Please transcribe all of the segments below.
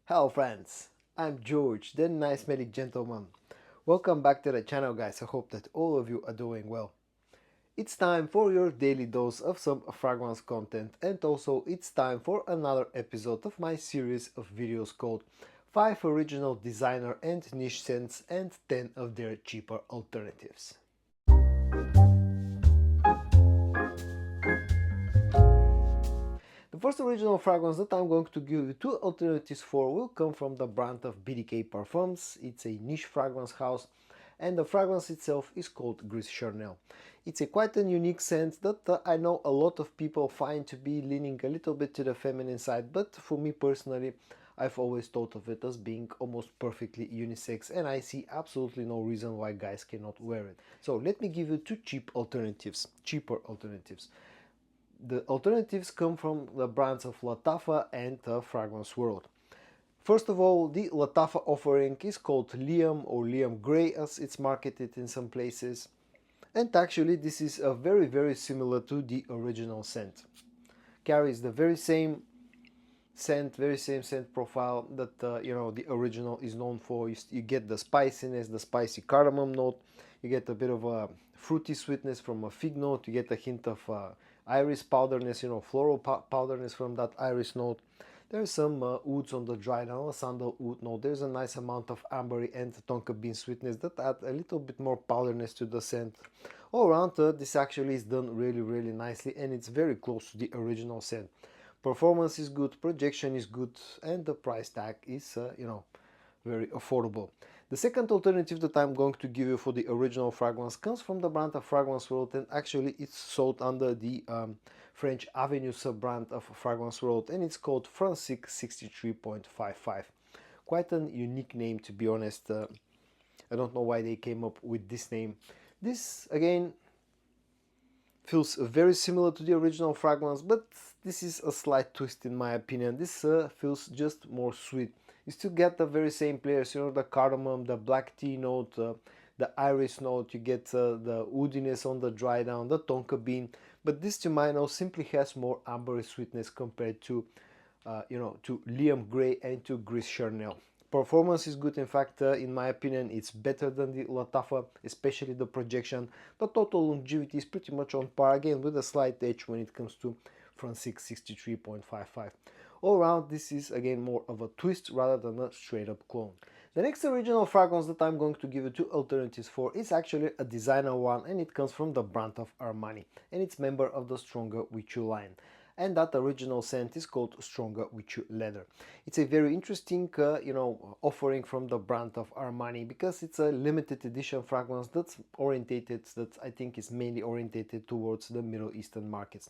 Hello friends, I'm George, the nice smelling gentleman. Welcome back to the channel guys, I hope that all of you are doing well. It's time for your daily dose of some fragrance content, and also it's time for another episode of my series of videos called 5 original designer and niche scents and 10 of their cheaper alternatives. The first original fragrance that I'm going to give you two alternatives for will come from the brand of BDK Parfums. It's a niche fragrance house and the fragrance itself is called Gris Charnel. It's a quite a unique scent that I know a lot of people find to be leaning a little bit to the feminine side, but for me personally I've always thought of it as being almost perfectly unisex, and I see absolutely no reason why guys cannot wear it. So let me give you two cheaper alternatives. The alternatives come from the brands of Lattafa and Fragrance World. First of all, the Lattafa offering is called Liam or Liam Grey as it's marketed in some places. And actually this is very similar to the original scent. Carries the very same scent profile that the original is known for. You get the spiciness, the spicy cardamom note, you get a bit of a fruity sweetness from a fig note, you get a hint of iris powderness, floral powderness from that iris note. There's some woods on the dry down, a sandalwood note. There's a nice amount of ambery and tonka bean sweetness that add a little bit more powderness to the scent. All around, this actually is done really nicely, and it's very close to the original scent. Performance is good, projection is good, and the price tag is, very affordable. The second alternative that I'm going to give you for the original fragrance comes from the brand of Fragrance World, and actually it's sold under the French Avenue sub-brand of Fragrance World, and it's called Francique 63.55. Quite a unique name, to be honest. I don't know why they came up with this name. This, again, feels very similar to the original fragrance, but this is a slight twist in my opinion. This feels just more sweet. You still get the very same players, the cardamom, the black tea note, the iris note, you get the woodiness on the dry down, the tonka bean, but this to my nose simply has more ambery sweetness compared to to Liam Grey and to Gris Charnel. Performance is good, in fact, in my opinion, it's better than the Lattafa, especially the projection. The total longevity is pretty much on par, again, with a slight edge when it comes to Francique 63.55. All around, this is, again, more of a twist rather than a straight-up clone. The next original fragrance that I'm going to give you two alternatives for is actually a designer one, and it comes from the brand of Armani, and it's member of the Stronger With You line. And that original scent is called Stronger With You Leather. It's a very interesting, offering from the brand of Armani, because it's a limited edition fragrance that I think is mainly orientated towards the Middle Eastern markets.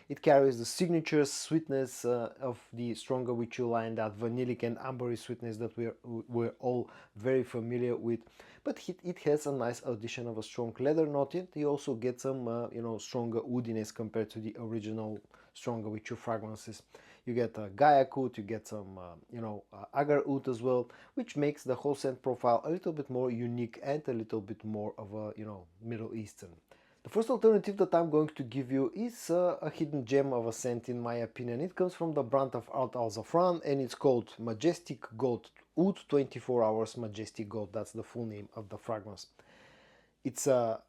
It carries the signature sweetness of the Stronger With You line, that vanillic and ambery sweetness that we're all very familiar with. But it has a nice addition of a strong leather note. You also get some, stronger woodiness compared to the original Stronger With You fragrances. You get a Gaiac oud, you get some, agar oud as well, which makes the whole scent profile a little bit more unique and a little bit more of a, Middle Eastern. The first alternative that I'm going to give you is a hidden gem of a scent, in my opinion. It comes from the brand of Zaafaran, and it's called Majestic Gold Oud 24 Hours Majestic Gold. That's the full name of the fragrance. It's a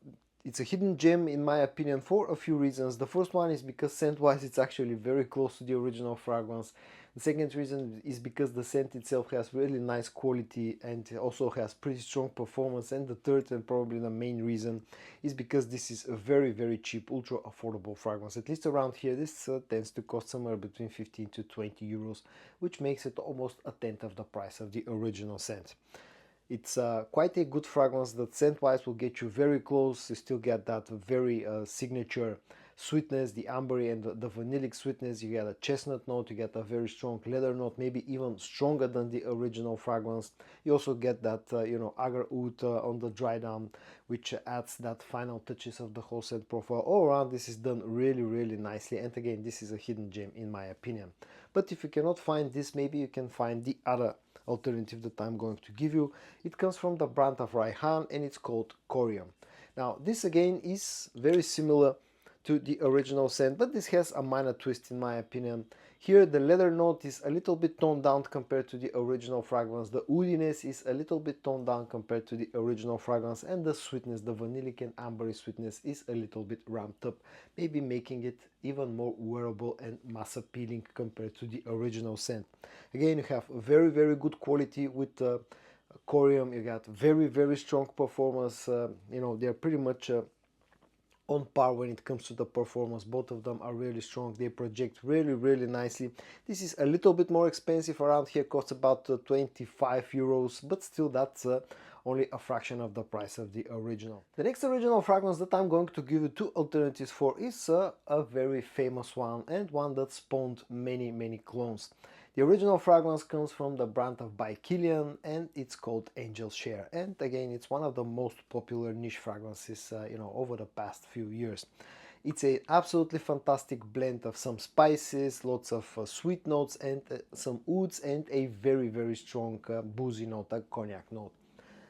hidden gem, in my opinion, for a few reasons. The first one is because scent-wise it's actually very close to the original fragrance. The second reason is because the scent itself has really nice quality and also has pretty strong performance. And the third, and probably the main reason, is because this is a very cheap, ultra affordable fragrance. At least around here this tends to cost somewhere between 15 to 20 euros, which makes it almost a tenth of the price of the original scent. It's quite a good fragrance that scent-wise will get you very close. You still get that very signature sweetness, the ambery and the vanillic sweetness. You get a chestnut note, you get a very strong leather note, maybe even stronger than the original fragrance. You also get that, agar oud on the dry down, which adds that final touches of the whole scent profile. All around, this is done really nicely. And again, this is a hidden gem, in my opinion. But if you cannot find this, maybe you can find the other alternative that I'm going to give you. It comes from the brand of Kayaan, and it's called Corium. Now this again is very similar to the original scent, but this has a minor twist, in my opinion. Here the leather note is a little bit toned down compared to the original fragrance, the woodiness is a little bit toned down compared to the original fragrance, and the sweetness, the vanillic and ambery sweetness is a little bit ramped up, maybe making it even more wearable and mass appealing compared to the original scent. Again, you have very, very good quality with corium, you got very, very strong performance, you know, they're pretty much on par when it comes to the performance. Both of them are really strong, they project really, really nicely. This is a little bit more expensive, around here costs about 25 euros, but still that's only a fraction of the price of the original. The next original fragrance that I'm going to give you two alternatives for is a very famous one, and one that spawned many, many clones. The original fragrance comes from the brand of by Kilian, and it's called Angel Share. And again, it's one of the most popular niche fragrances, you know, over the past few years. It's an absolutely fantastic blend of some spices, lots of sweet notes, and some woods, and a very, very strong boozy note, a cognac note.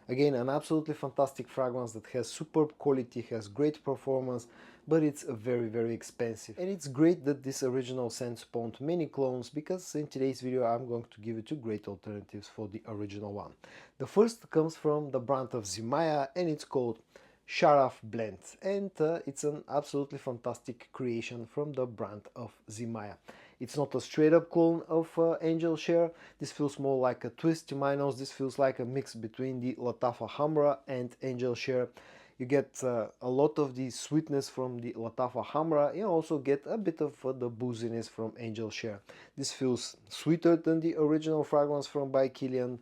Again, an absolutely fantastic fragrance that has superb quality, has great performance, but it's very, very expensive. And it's great that this original scent spawned many clones, because in today's video I'm going to give you two great alternatives for the original one. The first comes from the brand of Zimaya, and it's called Sharaf blend, and it's an absolutely fantastic creation from the brand of Zimaya. It's not a straight up clone of Angel Share. This feels more like a twist to my nose. This feels like a mix between the Lattafa Hamra and Angel Share. You get a lot of the sweetness from the Lattafa Hamra. You also get a bit of the booziness from Angel Share. This feels sweeter than the original fragrance from by Kilian,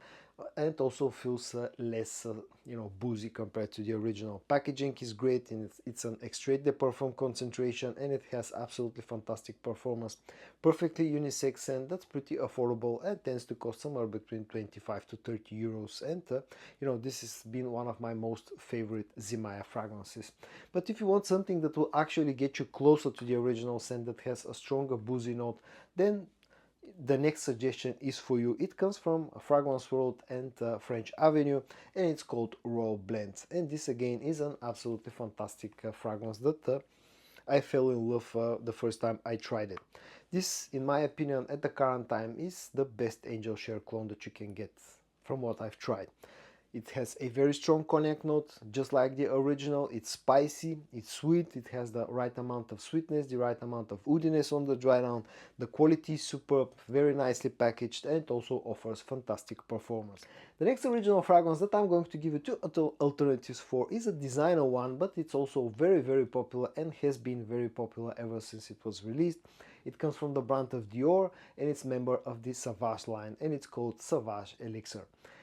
and also feels less you know, boozy compared to the original. Packaging is great, and it's an extrait de parfum concentration, and it has absolutely fantastic performance. Perfectly unisex scent that's pretty affordable and tends to cost somewhere between 25 to 30 euros. And you know, this has been one of my most favorite Zimaya fragrances. But if you want something that will actually get you closer to the original scent, that has a stronger boozy note, then the next suggestion is for you. It comes from Fragrance World and French Avenue, and it's called Raw Blends. And this again is an absolutely fantastic fragrance that I fell in love the first time I tried it. This, in my opinion, at the current time, is the best Angel Share clone that you can get from what I've tried. It has a very strong cognac note, just like the original. It's spicy, it's sweet, it has the right amount of sweetness, the right amount of woodiness on the dry down. The quality is superb, very nicely packaged, and also offers fantastic performance. The next original fragrance that I'm going to give you two alternatives for is a designer one, but it's also very, very popular and has been very popular ever since it was released. It comes from the brand of Dior, and it's member of the Sauvage line, and it's called Sauvage Elixir.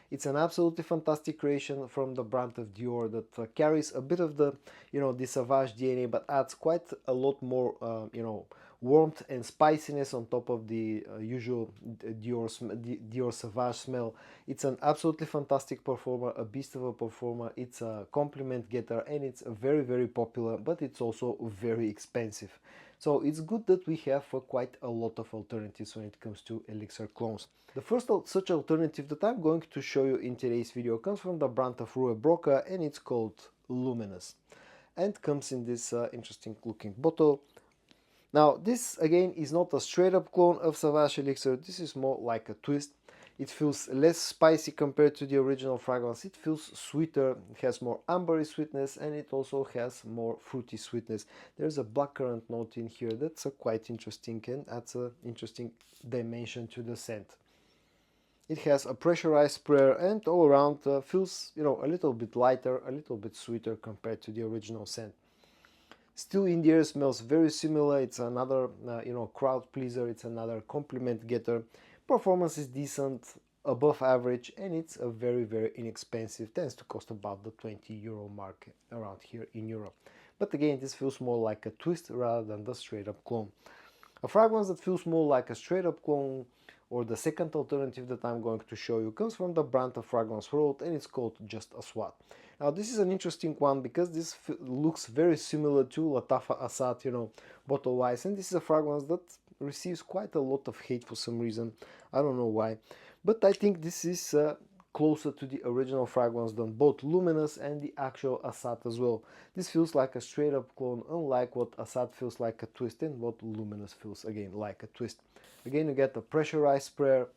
It's an absolutely fantastic creation from the brand of Dior that carries a bit of the, you know, the Sauvage DNA, but adds quite a lot more, you know, warmth and spiciness on top of the usual Dior Sauvage smell. It's an absolutely fantastic performer, a beast of a performer. It's a compliment getter, and it's very, very popular, but it's also very expensive. So it's good that we have quite a lot of alternatives when it comes to elixir clones. The first such alternative that I'm going to show you in today's video comes from the brand of Rue Broca, and it's called Luminus, and comes in this interesting looking bottle. Now this again is not a straight up clone of Sauvage Elixir, this is more like a twist. It feels less spicy compared to the original fragrance, it feels sweeter, it has more ambery sweetness, and it also has more fruity sweetness. There's a blackcurrant note in here that's quite interesting and adds an interesting dimension to the scent. It has a pressurized sprayer, and all around feels, you know, a little bit lighter, a little bit sweeter compared to the original scent. Still in the air smells very similar. It's another you know, crowd pleaser, it's another compliment getter. Performance is decent, above average, and it's a very, very inexpensive. Tends to cost about the 20 euro mark around here in Europe. But again, this feels more like a twist rather than the straight up clone. A fragrance that feels more like a straight up clone, or the second alternative that I'm going to show you, comes from the brand of Fragrance World, and it's called Just a Swat. Now this is an interesting one because this looks very similar to Lattafa Assad, you know, bottle wise, and this is a fragrance that receives quite a lot of hate for some reason. I don't know why, but I think this is closer to the original fragrance than both Luminous and the actual Assad as well. This feels like a straight up clone, unlike what Assad feels like a twist and what Luminous feels again like a twist. Again, you get a pressurized sprayer,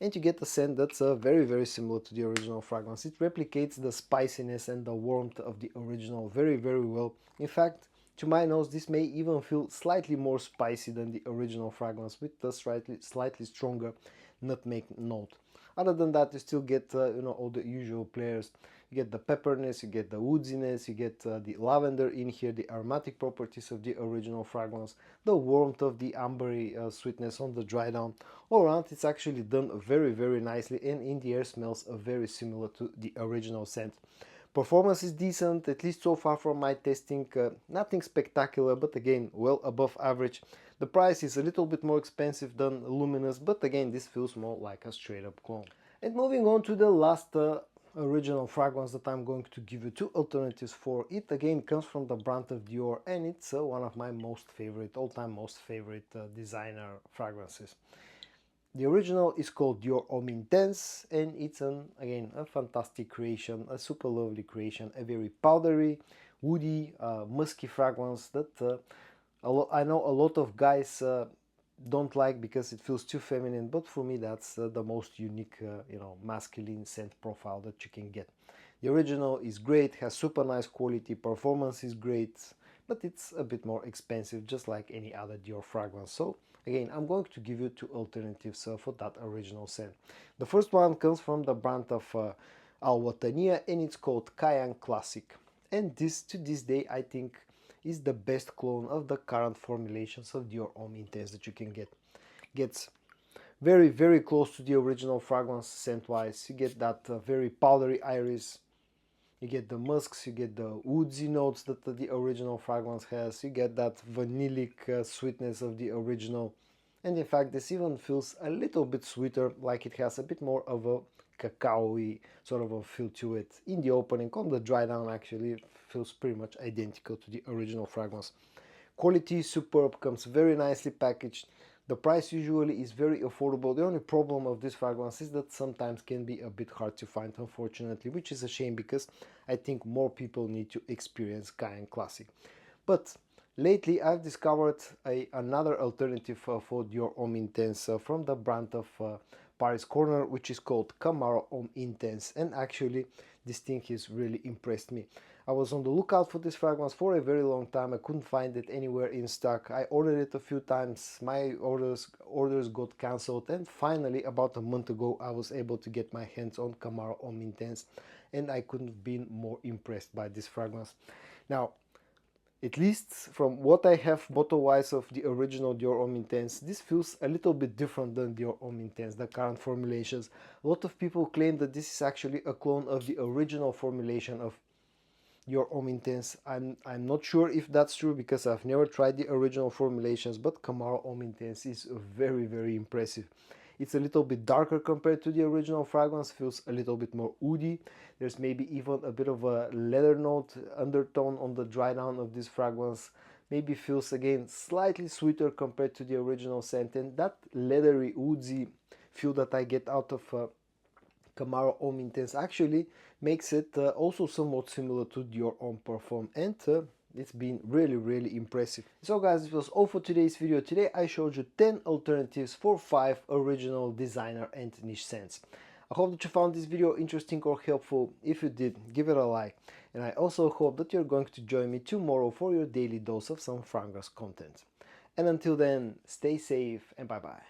and you get a scent that's very similar to the original fragrance. It replicates the spiciness and the warmth of the original very well. In fact, to my nose, this may even feel slightly more spicy than the original fragrance, with the slightly stronger nutmeg note. Other than that, you still get all the usual players. You get the pepperness, you get the woodiness, you get the lavender in here, the aromatic properties of the original fragrance, the warmth of the ambery sweetness on the dry down. All around, it's actually done very nicely, and in the air smells very similar to the original scent. Performance is decent, at least so far from my testing. Nothing spectacular, but again, well above average. The price is a little bit more expensive than Luminous, but again, this feels more like a straight up clone. And moving on to the last original fragrance that I'm going to give you two alternatives for. It again comes from the brand of Dior, and it's one of my all-time most favorite designer fragrances. The original is called Dior Homme Intense, and it's again a fantastic creation, a super lovely creation, a very powdery, woody, musky fragrance that I know a lot of guys don't like because it feels too feminine, but for me that's the most unique masculine scent profile that you can get. The original is great, has super nice quality, performance is great, but it's a bit more expensive, just like any other Dior fragrance. So again, I'm going to give you two alternatives for that original scent. The first one comes from the brand of Wataniah, and it's called Kayaan Classic, and this to this day I think is the best clone of the current formulations of Dior Homme Intense that you can get. Gets very close to the original fragrance scent wise. You get that very powdery iris, you get the musks, you get the woodsy notes that the original fragrance has, you get that vanillic sweetness of the original, and in fact this even feels a little bit sweeter, like it has a bit more of a cacao-y sort of a feel to it. In the opening, on the dry down, actually it feels pretty much identical to the original fragrance. Quality is superb, comes very nicely packaged. The price usually is very affordable. The only problem of this fragrance is that sometimes can be a bit hard to find, unfortunately, which is a shame because I think more people need to experience Kayaan Classic. But lately I've discovered another alternative for Dior Homme Intense from the brand of Paris Corner, which is called Camaro Homme Intense, and actually this thing has really impressed me. I was on the lookout for this fragrance for a very long time. I couldn't find it anywhere in stock. I ordered it a few times. My orders got cancelled, and finally about a month ago I was able to get my hands on Camaro Homme Intense, and I couldn't have been more impressed by this fragrance. Now, at least from what I have bottle-wise of the original Dior Homme Intense, this feels a little bit different than Dior Homme Intense, the current formulations. A lot of people claim that this is actually a clone of the original formulation of Dior Homme Intense. I'm not sure if that's true because I've never tried the original formulations, but Camaro Homme Intense is very impressive. It's a little bit darker compared to the original fragrance, feels a little bit more woody. There's maybe even a bit of a leather note undertone on the dry down of this fragrance. Maybe feels again slightly sweeter compared to the original scent, and that leathery woodsy feel that I get out of Camaro Homme Intense actually makes it also somewhat similar to Dior Homme Parfum, and it's been really impressive. So guys, this was all for today's video. Today I showed you 10 alternatives for 5 original designer and niche scents. I hope that you found this video interesting or helpful. If you did, give it a like, and I also hope that you're going to join me tomorrow for your daily dose of some fragrance content. And until then, stay safe and bye bye.